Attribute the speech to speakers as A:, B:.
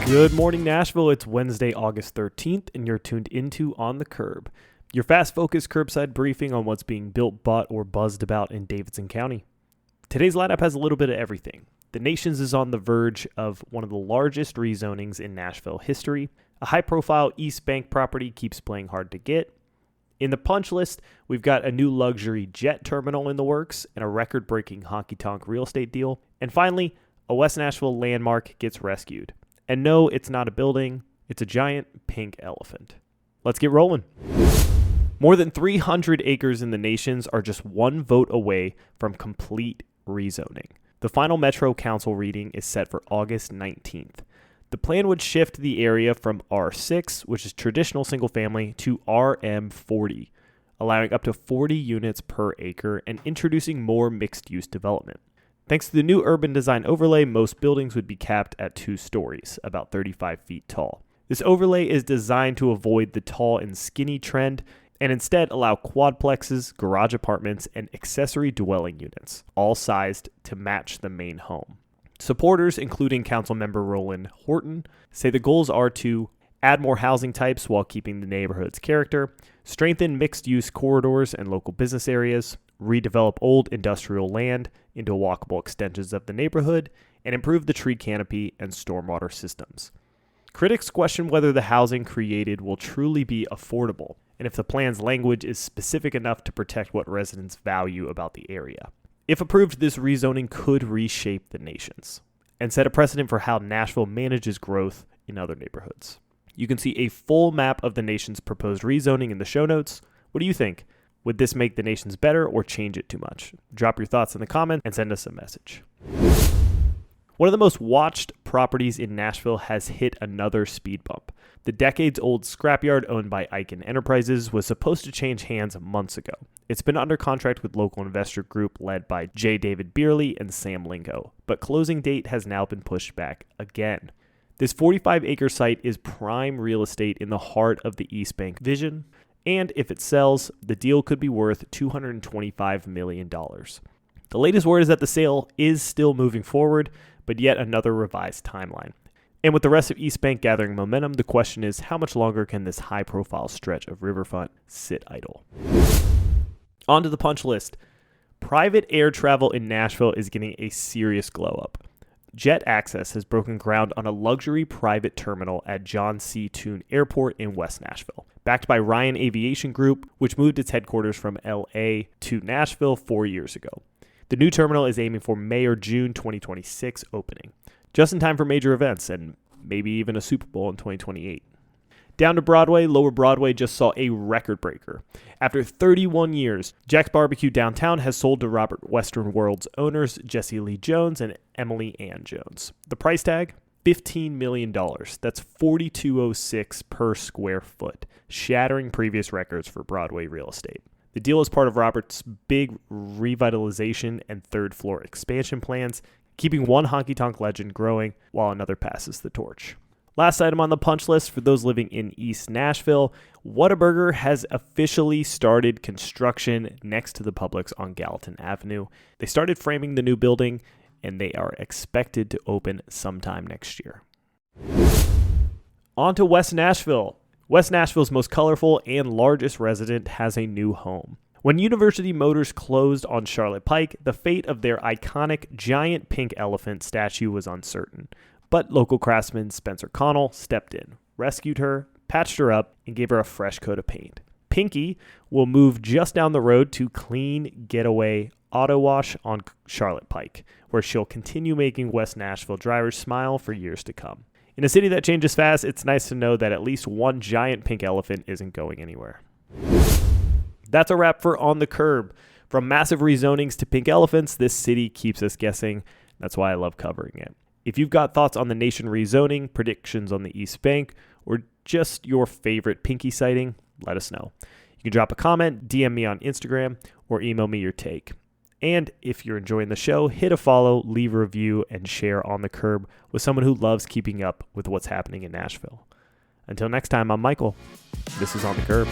A: Good morning, Nashville. It's Wednesday, August 13th, and you're tuned into On the Curb, your fast-focused curbside briefing on what's being built, bought, or buzzed about in Davidson County. Today's lineup has a little bit of everything. The Nations is on the verge of one of the largest rezonings in Nashville history. A high-profile East Bank property keeps playing hard to get. In the Punchlist, we've got a new luxury jet terminal in the works and a record-breaking honky-tonk real estate deal. And finally, a West Nashville landmark gets rescued. And no, it's not a building, it's a giant pink elephant. Let's get rolling. More than 300 acres in the Nations are just one vote away from complete rezoning. The final Metro Council reading is set for August 19th. The plan would shift the area from R6, which is traditional single family, to RM40, allowing up to 40 units per acre and introducing more mixed-use development. Thanks to the new urban design overlay, most buildings would be capped at 2 stories, about 35 feet tall. This overlay is designed to avoid the tall and skinny trend and instead allow quadplexes, garage apartments, and accessory dwelling units, all sized to match the main home. Supporters, including Councilmember Roland Horton, say the goals are to add more housing types while keeping the neighborhood's character, strengthen mixed-use corridors and local business areas, redevelop old industrial land into walkable extensions of the neighborhood, and improve the tree canopy and stormwater systems. Critics question whether the housing created will truly be affordable, and if the plan's language is specific enough to protect what residents value about the area. If approved, this rezoning could reshape the Nations and set a precedent for how Nashville manages growth in other neighborhoods. You can see a full map of the Nation's proposed rezoning in the show notes. What do you think? Would this make the Nations better or change it too much? Drop your thoughts in the comments and send us a message. One of the most watched properties in Nashville has hit another speed bump. The decades-old Scrapyard owned by Icahn Enterprises was supposed to change hands months ago. It's been under contract with local investor group led by J. David Beerley and Sam Lingo, but closing date has now been pushed back again. This 45-acre site is prime real estate in the heart of the East Bank vision, and if it sells, the deal could be worth $225 million. The latest word is that the sale is still moving forward, but yet another revised timeline. And with the rest of East Bank gathering momentum, the question is how much longer can this high-profile stretch of riverfront sit idle? On to the punch list. Private air travel in Nashville is getting a serious glow-up. Jet Access has broken ground on a luxury private terminal at John C. Toon Airport in West Nashville, backed by Ryan Aviation Group, which moved its headquarters from LA to Nashville 4 years ago. The new terminal is aiming for May or June 2026 opening, just in time for major events and maybe even a Super Bowl in 2028. Down to Broadway, Lower Broadway just saw a record breaker. After 31 years, Jack's Barbecue Downtown has sold to Robert Western World's owners Jesse Lee Jones and Emily Ann Jones. The price tag? $15 million. That's $42.06 per square foot, shattering previous records for Broadway real estate. The deal is part of Robert's big revitalization and third floor expansion plans, keeping one honky-tonk legend growing while another passes the torch. Last item on the punch list for those living in East Nashville, Whataburger has officially started construction next to the Publix on Gallatin Avenue. They started framing the new building, and they are expected to open sometime next year. On to West Nashville. West Nashville's most colorful and largest resident has a new home. When University Motors closed on Charlotte Pike, the fate of their iconic giant pink elephant statue was uncertain. But local craftsman Spencer Connell stepped in, rescued her, patched her up, and gave her a fresh coat of paint. Pinkie will move just down the road to Clean Getaway Auto Wash on Charlotte Pike, where she'll continue making West Nashville drivers smile for years to come. In a city that changes fast, it's nice to know that at least one giant pink elephant isn't going anywhere. That's a wrap for On the Curb. From massive rezonings to pink elephants, this city keeps us guessing. That's why I love covering it. If you've got thoughts on the nation rezoning, predictions on the East Bank, or just your favorite Pinkie sighting, let us know. You can drop a comment, DM me on Instagram, or email me your take. And if you're enjoying the show, hit a follow, leave a review, and share On the Curb with someone who loves keeping up with what's happening in Nashville. Until next time, I'm Michael. This is On the Curb.